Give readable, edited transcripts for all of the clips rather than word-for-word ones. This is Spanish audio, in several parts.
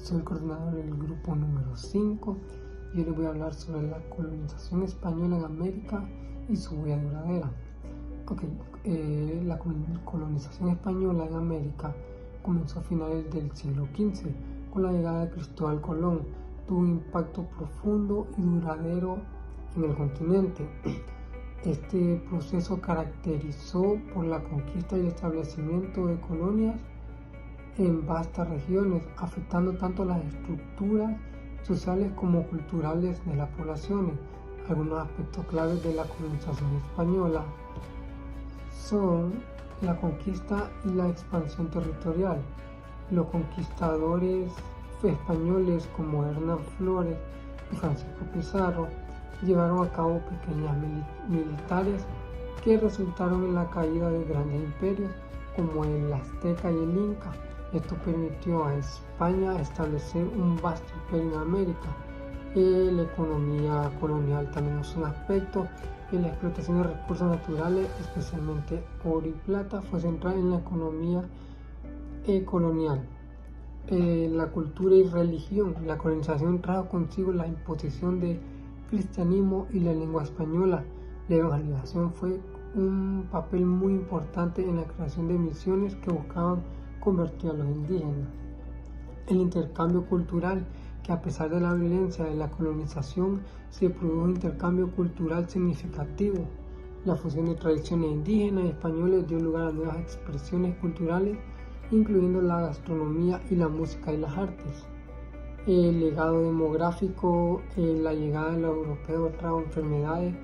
soy el coordinador del grupo número 5 y hoy les voy a hablar sobre la colonización española en América y su huella duradera. La colonización española en América comenzó a finales del siglo XV con la llegada de Cristóbal Colón. Tuvo un impacto profundo y duradero en el continente. Este proceso caracterizó por la conquista y el establecimiento de colonias en vastas regiones, afectando tanto las estructuras sociales como culturales de las poblaciones. Algunos aspectos claves de la colonización española son la conquista y la expansión territorial. Los conquistadores españoles como Hernán Flores y Francisco Pizarro llevaron a cabo pequeñas militares que resultaron en la caída de grandes imperios como el Azteca y el Inca. Esto permitió a España establecer un vasto imperio en América. La economía colonial también es un aspecto. La explotación de recursos naturales, especialmente oro y plata, fue central en la economía colonial. La cultura y religión. La colonización trajo consigo la imposición del cristianismo y la lengua española. La evangelización fue un papel muy importante en la creación de misiones que buscaban convertir a los indígenas. El intercambio cultural, que a pesar de la violencia de la colonización, se produjo un intercambio cultural significativo. La fusión de tradiciones indígenas y españolas dio lugar a nuevas expresiones culturales, incluyendo la gastronomía y la música y las artes. El legado demográfico, la llegada de los europeos trajo enfermedades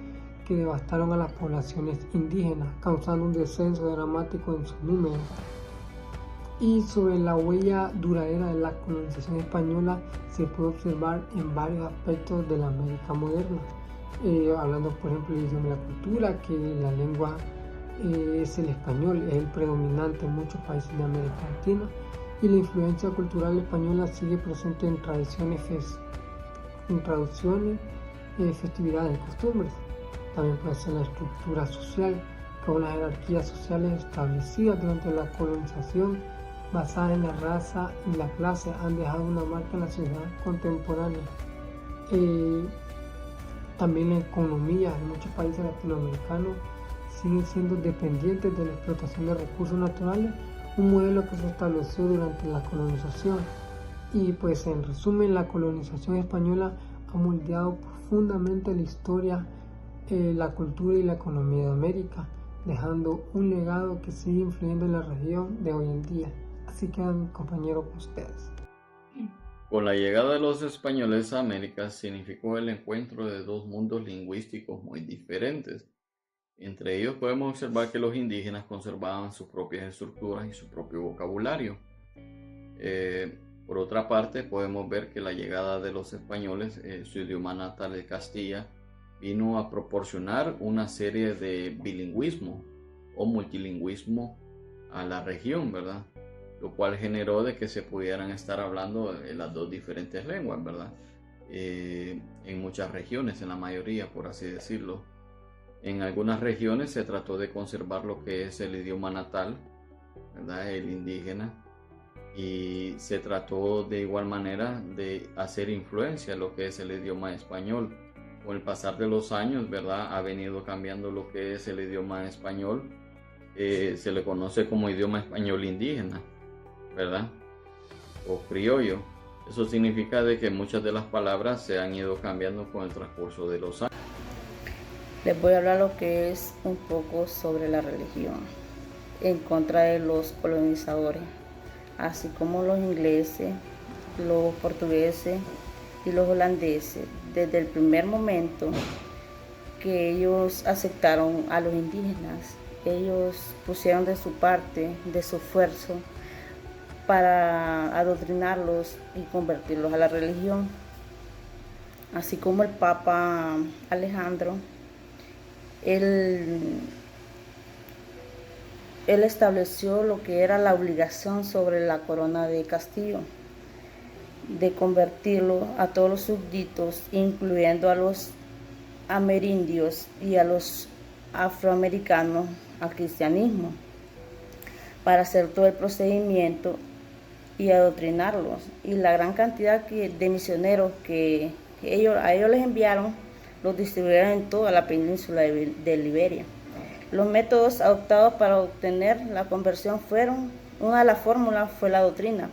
que devastaron a las poblaciones indígenas, causando un descenso dramático en su número. Y sobre la huella duradera de la colonización española se puede observar en varios aspectos de la América moderna, hablando por ejemplo del idioma y la cultura, que la lengua es el español, es el predominante en muchos países de América Latina, y la influencia cultural española sigue presente en traducciones, festividades y costumbres. También puede ser la estructura social, con las jerarquías sociales establecidas durante la colonización, basadas en la raza y la clase, han dejado una marca en la sociedad contemporánea. También la economía en muchos países latinoamericanos siguen siendo dependientes de la explotación de recursos naturales, un modelo que se estableció durante la colonización. Y pues en resumen, la colonización española ha moldeado profundamente la historia, la cultura y la economía de América, dejando un legado que sigue influyendo en la región de hoy en día. Así que, compañero, con ustedes. Con la llegada de los españoles a América significó el encuentro de dos mundos lingüísticos muy diferentes. Entre ellos podemos observar que los indígenas conservaban sus propias estructuras y su propio vocabulario. Por otra parte, podemos ver que la llegada de los españoles, su idioma natal de Castilla, vino a proporcionar una serie de bilingüismo o multilingüismo a la región, ¿verdad? Lo cual generó de que se pudieran estar hablando las dos diferentes lenguas, ¿verdad? En muchas regiones, en la mayoría, por así decirlo. En algunas regiones se trató de conservar lo que es el idioma natal, ¿verdad? El indígena, y se trató de igual manera de hacer influencia en lo que es el idioma español. Con el pasar de los años, ¿verdad? Ha venido cambiando lo que es el idioma español. Se le conoce como idioma español indígena, ¿verdad? O criollo. Eso significa de que muchas de las palabras se han ido cambiando con el transcurso de los años. Les voy a hablar lo que es un poco sobre la religión en contra de los colonizadores, así como los ingleses, los portugueses y los holandeses. Desde el primer momento que ellos aceptaron a los indígenas, ellos pusieron de su parte, de su esfuerzo, para adoctrinarlos y convertirlos a la religión. Así como el Papa Alejandro, él estableció lo que era la obligación sobre la corona de Castillo, de convertirlo a todos los súbditos, incluyendo a los amerindios y a los afroamericanos, al cristianismo, para hacer todo el procedimiento y adoctrinarlos. Y la gran cantidad de misioneros que a ellos les enviaron, los distribuyeron en toda la península de Liberia. Los métodos adoptados para obtener la conversión una de las fórmulas fue la doctrina.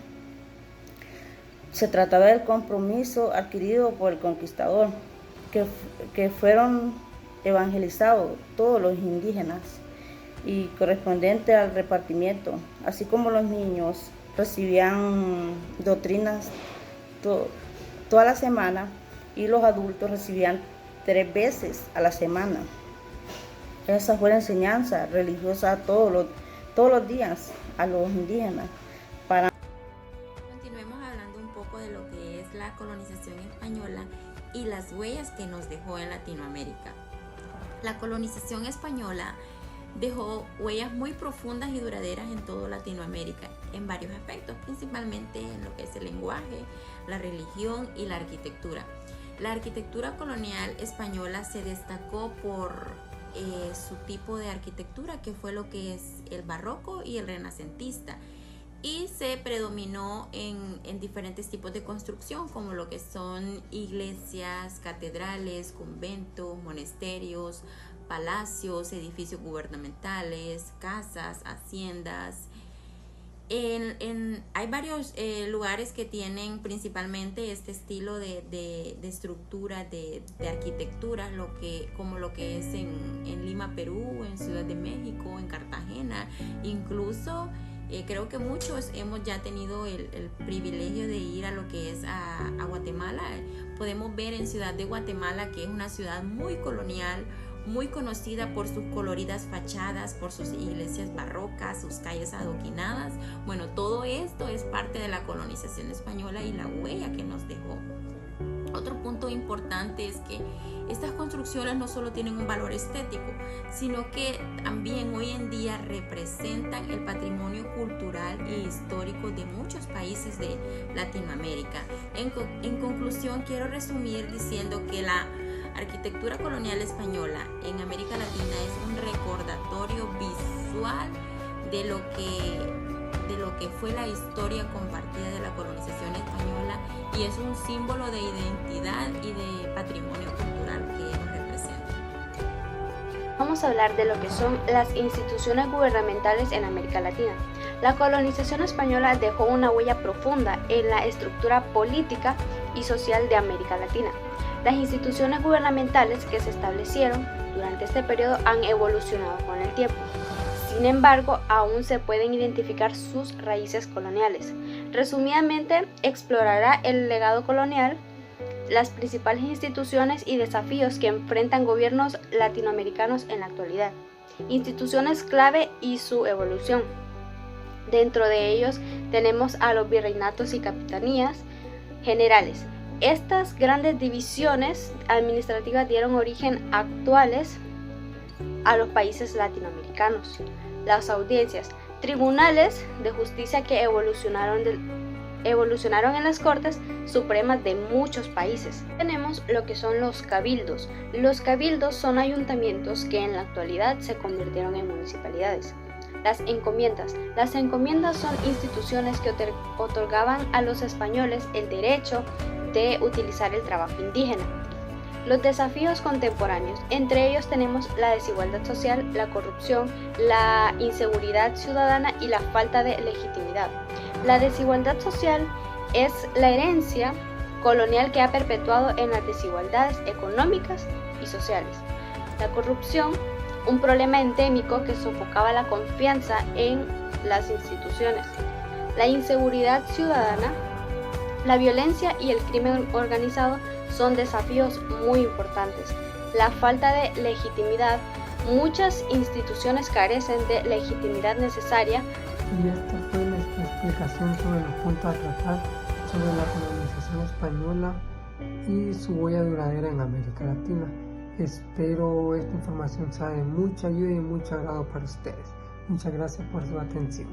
Se trataba del compromiso adquirido por el conquistador, que fueron evangelizados todos los indígenas y correspondiente al repartimiento, así como los niños recibían doctrinas toda la semana y los adultos recibían 3 veces a la semana. Esa fue la enseñanza religiosa todos los días a los indígenas. Continuemos hablando un poco de lo que es la colonización española y las huellas que nos dejó en Latinoamérica. La colonización española dejó huellas muy profundas y duraderas en toda Latinoamérica, en varios aspectos, principalmente en lo que es el lenguaje, la religión y la arquitectura. La arquitectura colonial española se destacó por su tipo de arquitectura, que fue lo que es el barroco y el renacentista, y se predominó en diferentes tipos de construcción, como lo que son iglesias, catedrales, conventos, monasterios, palacios, edificios gubernamentales, casas, haciendas. Hay varios lugares que tienen principalmente este estilo de estructura, de arquitectura, como lo que es en Lima, Perú, en Ciudad de México, en Cartagena. Incluso creo que muchos hemos ya tenido el privilegio de ir a lo que es a Guatemala. Podemos ver en Ciudad de Guatemala, que es una ciudad muy colonial, muy conocida por sus coloridas fachadas, por sus iglesias barrocas, sus calles adoquinadas. Bueno, todo esto es parte de la colonización española y la huella que nos dejó. Otro punto importante es que estas construcciones no solo tienen un valor estético, sino que también hoy en día representan el patrimonio cultural e histórico de muchos países de Latinoamérica. En conclusión, quiero resumir diciendo que la arquitectura colonial española en América Latina es un recordatorio visual de lo que fue la historia compartida de la colonización española, y es un símbolo de identidad y de patrimonio cultural que nos representa. Vamos a hablar de lo que son las instituciones gubernamentales en América Latina. La colonización española dejó una huella profunda en la estructura política y social de América Latina. Las instituciones gubernamentales que se establecieron durante este periodo han evolucionado con el tiempo. Sin embargo, aún se pueden identificar sus raíces coloniales. Resumidamente, explorará el legado colonial, las principales instituciones y desafíos que enfrentan gobiernos latinoamericanos en la actualidad, instituciones clave y su evolución. Dentro de ellos tenemos a los virreinatos y capitanías generales. Estas grandes divisiones administrativas dieron origen actuales a los países latinoamericanos. Las audiencias, tribunales de justicia que evolucionaron en las cortes supremas de muchos países. Tenemos lo que son los cabildos. Los cabildos son ayuntamientos que en la actualidad se convirtieron en municipalidades. Las encomiendas. Las encomiendas son instituciones que otorgaban a los españoles el derecho de utilizar el trabajo indígena. Los desafíos contemporáneos, entre ellos tenemos la desigualdad social, la corrupción, la inseguridad ciudadana y la falta de legitimidad. La desigualdad social es la herencia colonial que ha perpetuado en las desigualdades económicas y sociales. La corrupción, un problema endémico que sofocaba la confianza en las instituciones. La inseguridad ciudadana, la violencia y el crimen organizado son desafíos muy importantes. La falta de legitimidad. Muchas instituciones carecen de legitimidad necesaria. Y esta fue nuestra explicación sobre los puntos a tratar sobre la colonización española y su huella duradera en América Latina. Espero esta información sea de mucha ayuda y mucho agrado para ustedes. Muchas gracias por su atención.